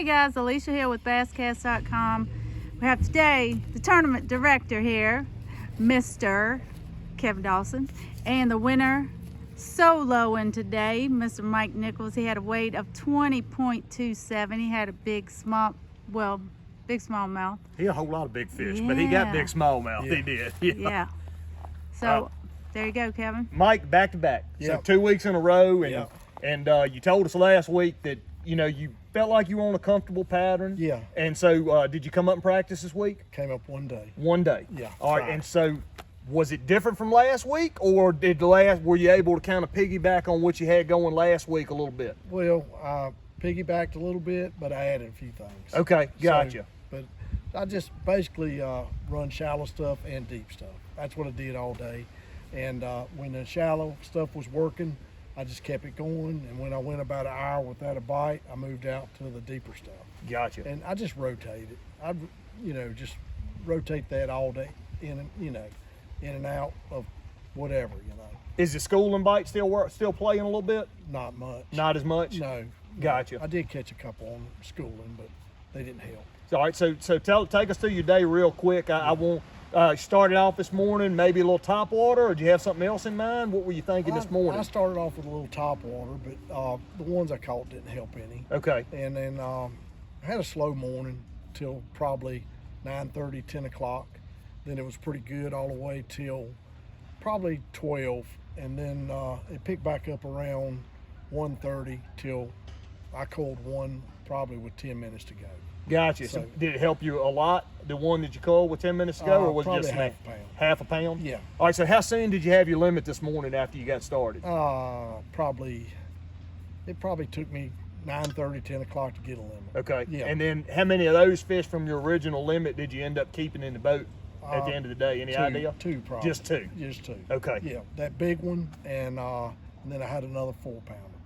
Hey guys, Alicia here with basscast.com. We have today the tournament director here, Mr. Kevin Dawson, and the winner soloing today, Mr. Mike Nichols. He had a weight of 20.27. He had a big smallmouth. He had a whole lot of big fish, but he got big smallmouth. Yeah. He did. Yeah. So there you go, Kevin. Mike, back to back. Yeah. So 2 weeks in a row, and Yeah. you told us last week that you felt like you were on a comfortable pattern. Yeah. And so did you come up and practice this week? Came up one day. One day. Yeah. All right. Friday. And so was it different from last week, or were you able to kind of piggyback on what you had going last week a little bit? Well, I piggybacked a little bit, but I added a few things. Okay, gotcha. But I just basically run shallow stuff and deep stuff. That's what I did all day. And when the shallow stuff was working, I just kept it going. And when I went about an hour without a bite, I moved out to the deeper stuff. Gotcha. And I just rotated. I'd, just rotate that all day in and out of whatever, Is the schooling bite still playing a little bit? Not much. Not as much? No. Gotcha. I did catch a couple on schooling, but they didn't help. All right, so take us through your day real quick. I won't started off this morning, maybe a little top water, or did you have something else in mind? What were you thinking this morning? I started off with a little top water, but the ones I caught didn't help any. Okay. And then I had a slow morning till probably 9:30, 10 o'clock. Then it was pretty good all the way till probably 12. And then it picked back up around 1:30 till I called one probably with 10 minutes to go. Gotcha. So did it help you a lot, the one that you called with 10 minutes ago, or was it just half a pound? Half a pound? Yeah. All right, so how soon did you have your limit this morning after you got started? It probably took me 9:30, 10 o'clock to get a limit. Okay. Yeah. And then how many of those fish from your original limit did you end up keeping in the boat at the end of the day? Any idea? Two, probably. Just two? Just two. Okay. Yeah, that big one, and then I had another 4-pounder.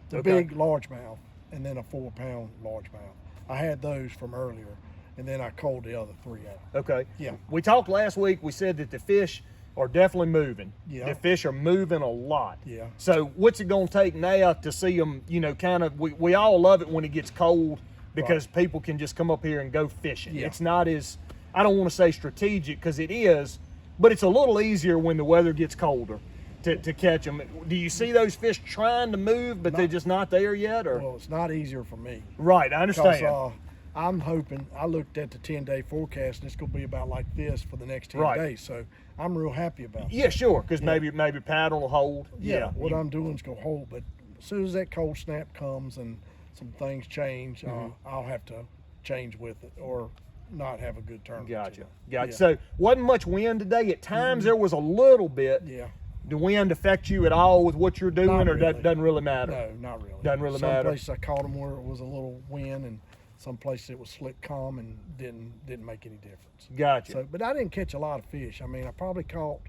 The Okay. big largemouth, and then a 4-pound largemouth. I had those from earlier, and then I called the other three out. Okay. Yeah. We talked last week, we said that the fish are definitely moving. Yeah. The fish are moving a lot. Yeah. So what's it going to take now to see them, kind of, we all love it when it gets cold because people can just come up here and go fishing. Yeah. It's not as, I don't want to say strategic because it is, but it's a little easier when the weather gets colder to catch them. Do you see those fish trying to move, but they're just not there yet? Or? Well, it's not easier for me. Right, I understand. Because I'm hoping, I looked at the 10-day forecast, and it's going to be about like this for the next 10 days. So I'm real happy about that. Yeah, sure, because maybe paddle will hold. Yeah, what I'm doing is going to hold, but as soon as that cold snap comes and some things change, I'll have to change with it or not have a good tournament. Gotcha. Yeah. So wasn't much wind today. At times there was a little bit. Yeah. The wind affect you at all with what you're doing, Not or really. doesn't really matter? No, not really. Doesn't really matter. Some places I caught them where it was a little wind, and some places it was slick calm and didn't make any difference. Gotcha. So, but I didn't catch a lot of fish. I mean, I probably caught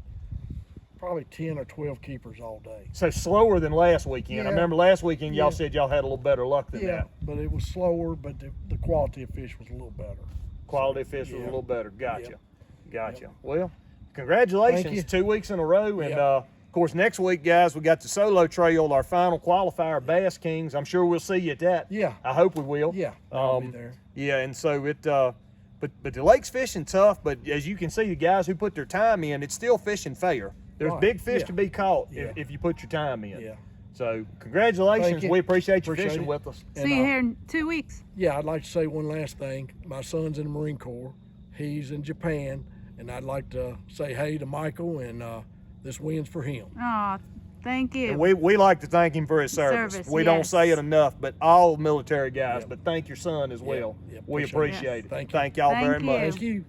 10 or 12 keepers all day. So slower than last weekend. Yeah. I remember last weekend y'all Yeah. said y'all had a little better luck than that. But it was slower, but the quality of fish was a little better. Quality of fish was a yeah. little better. Gotcha. Yep. Gotcha. Yep. Well, congratulations. Thank you. 2 weeks in a row. And Yep. of course, next week, guys, we got the solo trail, our final qualifier, Bass Kings. I'm sure we'll see you at that. Yeah. I hope we will. Yeah, I'll be there. Yeah, and so it, but the lake's fishing tough, but as you can see, the guys who put their time in, it's still fishing fair. There's Right. big fish Yeah. to be caught Yeah. if you put your time in. Yeah. So congratulations. Thank you. We appreciate you Appreciate fishing it. with us. And, See you here in 2 weeks. Yeah, I'd like to say one last thing. My son's in the Marine Corps. He's in Japan, and I'd like to say hey to Michael, and this win's for him. Oh, thank you. And we like to thank him for his service. We don't yes. say it enough, but all military guys, Yep. but thank your son as well. Yep, We appreciate appreciate it. it. Thank you. Thank y'all Thank very much. you. Thank you.